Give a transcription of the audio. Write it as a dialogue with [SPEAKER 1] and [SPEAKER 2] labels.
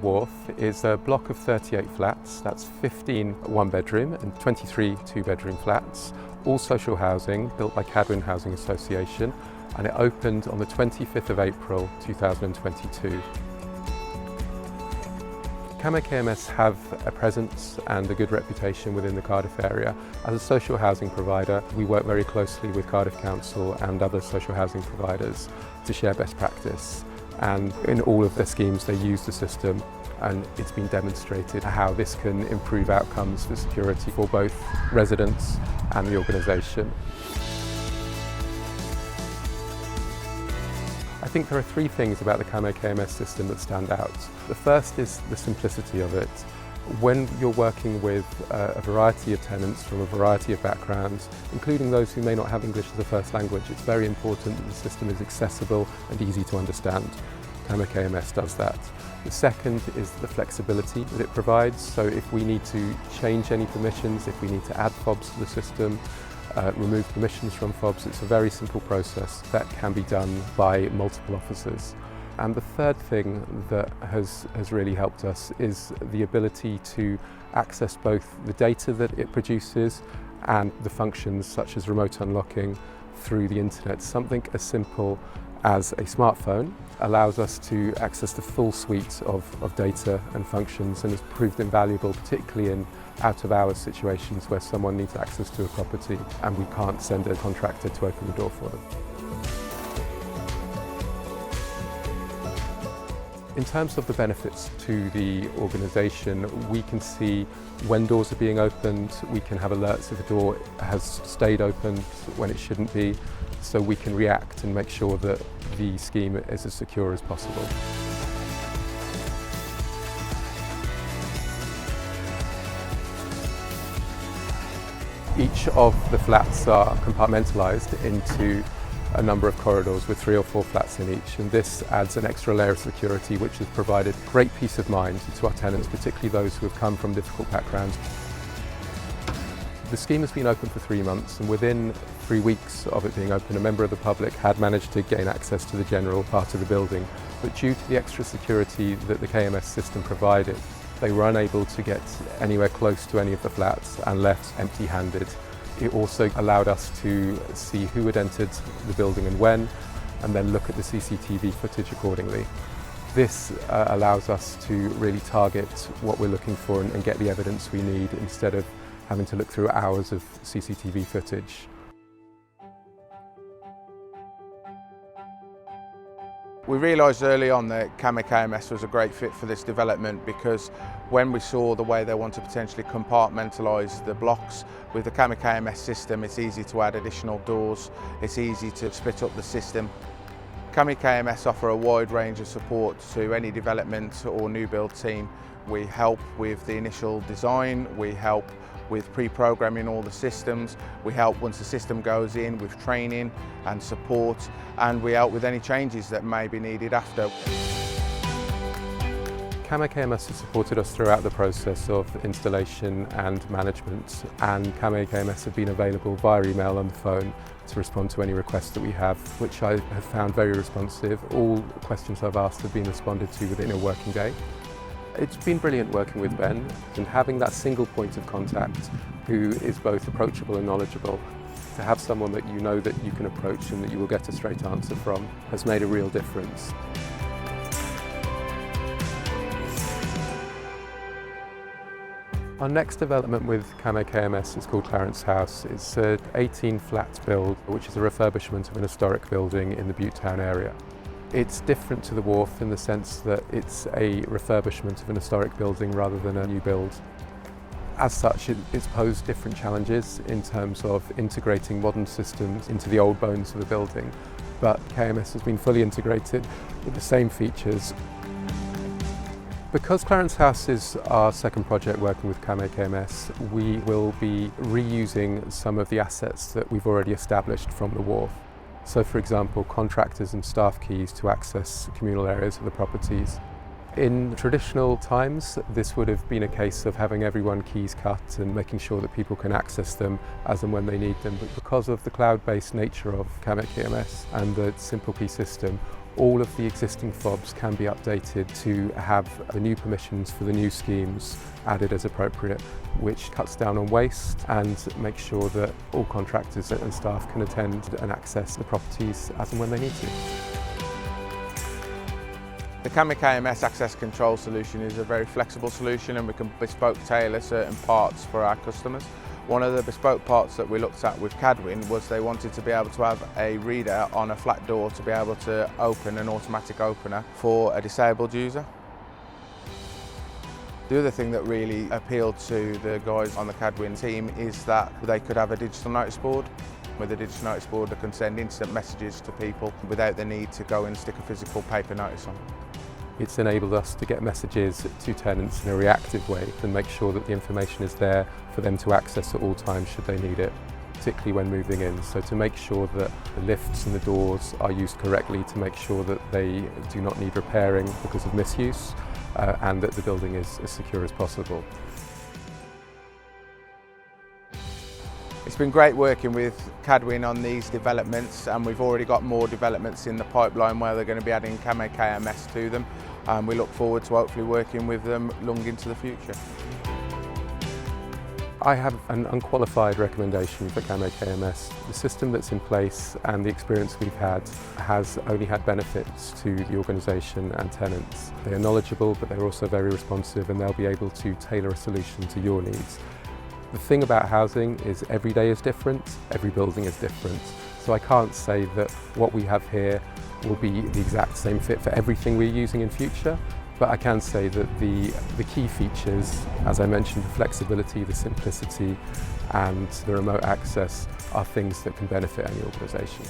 [SPEAKER 1] Wharf is a block of 38 flats. That's 15 one-bedroom and 23 two-bedroom flats, all social housing built by Cadwyn Housing Association, and it opened on the 25th of April 2022. KMS have a presence and a good reputation within the Cardiff area. As a social housing provider, we work very closely with Cardiff Council and other social housing providers to share best practice. And in all of their schemes, they use the system, and it's been demonstrated how this can improve outcomes for security for both residents and the organisation. I think there are three things about the KMS system that stand out. The first is the simplicity of it. When you're working with a variety of tenants from a variety of backgrounds, including those who may not have English as a first language, it's very important that the system is accessible and easy to understand. KMS does that. The second is the flexibility that it provides. So if we need to change any permissions, if we need to add fobs to the system, remove permissions from fobs, it's a very simple process that can be done by multiple officers. And the third thing that has really helped us is the ability to access both the data that it produces and the functions such as remote unlocking through the internet. Something as simple as a smartphone allows us to access the full suite of data and functions, and has proved invaluable, particularly in out-of-hours situations where someone needs access to a property and we can't send a contractor to open the door for them. In terms of the benefits to the organisation, we can see when doors are being opened, we can have alerts if a door has stayed open when it shouldn't be, so we can react and make sure that the scheme is as secure as possible. Each of the flats are compartmentalised into a number of corridors with 3 or 4 flats in each, and this adds an extra layer of security which has provided great peace of mind to our tenants, particularly those who have come from difficult backgrounds. The scheme has been open for 3 months, and within 3 weeks of it being open, a member of the public had managed to gain access to the general part of the building, but due to the extra security that the KMS system provided, they were unable to get anywhere close to any of the flats and left empty-handed. It also allowed us to see who had entered the building and when, and then look at the CCTV footage accordingly. This allows us to really target what we're looking for and get the evidence we need instead of having to look through hours of CCTV footage.
[SPEAKER 2] We realised early on that KMS was a great fit for this development, because when we saw the way they want to potentially compartmentalise the blocks with the KMS system, it's easy to add additional doors, it's easy to split up the system. KMS offer a wide range of support to any development or new build team. We help with the initial design, we help with pre-programming all the systems, we help once the system goes in with training and support, and we help with any changes that may be needed after.
[SPEAKER 1] KMS has supported us throughout the process of installation and management, and KMS have been available via email and the phone to respond to any requests that we have, which I have found very responsive. All questions I've asked have been responded to within a working day. It's been brilliant working with Ben, and having that single point of contact who is both approachable and knowledgeable. To have someone that you know that you can approach and that you will get a straight answer from has made a real difference. Our next development with KMS is called Clarence House. It's an 18-flat build, which is a refurbishment of an historic building in the Butte Town area. It's different to the Wharf in the sense that it's a refurbishment of an historic building rather than a new build. As such, it's posed different challenges in terms of integrating modern systems into the old bones of the building, but KMS has been fully integrated with the same features. Because Clarence House is our second project working with KMS, we will be reusing some of the assets that we've already established from the Wharf. So, for example, contractors and staff keys to access communal areas of the properties. In traditional times, this would have been a case of having everyone keys cut and making sure that people can access them as and when they need them. But because of the cloud-based nature of KMS and the SimpleKey system, All of the existing fobs can be updated to have the new permissions for the new schemes added as appropriate, which cuts down on waste and makes sure that all contractors and staff can attend and access the properties as and when they need to.
[SPEAKER 2] The KMS access control solution is a very flexible solution, and we can bespoke tailor certain parts for our customers. One of the bespoke parts that we looked at with Cadwyn was they wanted to be able to have a reader on a flat door to be able to open an automatic opener for a disabled user. The other thing that really appealed to the guys on the Cadwyn team is that they could have a digital notice board. With a digital notice board, they can send instant messages to people without the need to go and stick a physical paper notice on.
[SPEAKER 1] It's enabled us to get messages to tenants in a reactive way and make sure that the information is there for them to access at all times should they need it, particularly when moving in. So to make sure that the lifts and the doors are used correctly, to make sure that they do not need repairing because of misuse, and that the building is as secure as possible. It's been great working with Cadwyn on these developments, and we've already got more developments in the pipeline where they're going to be adding KMS to them. We look forward to hopefully working with them long into the future. I have an unqualified recommendation for KMS. The system that's in place and the experience we've had has only had benefits to the organisation and tenants. They are knowledgeable, but they're also very responsive, and they'll be able to tailor a solution to your needs. The thing about housing is every day is different, every building is different. So I can't say that what we have here will be the exact same fit for everything we're using in future, but I can say that the key features, as I mentioned, the flexibility, the simplicity and the remote access are things that can benefit any organisation.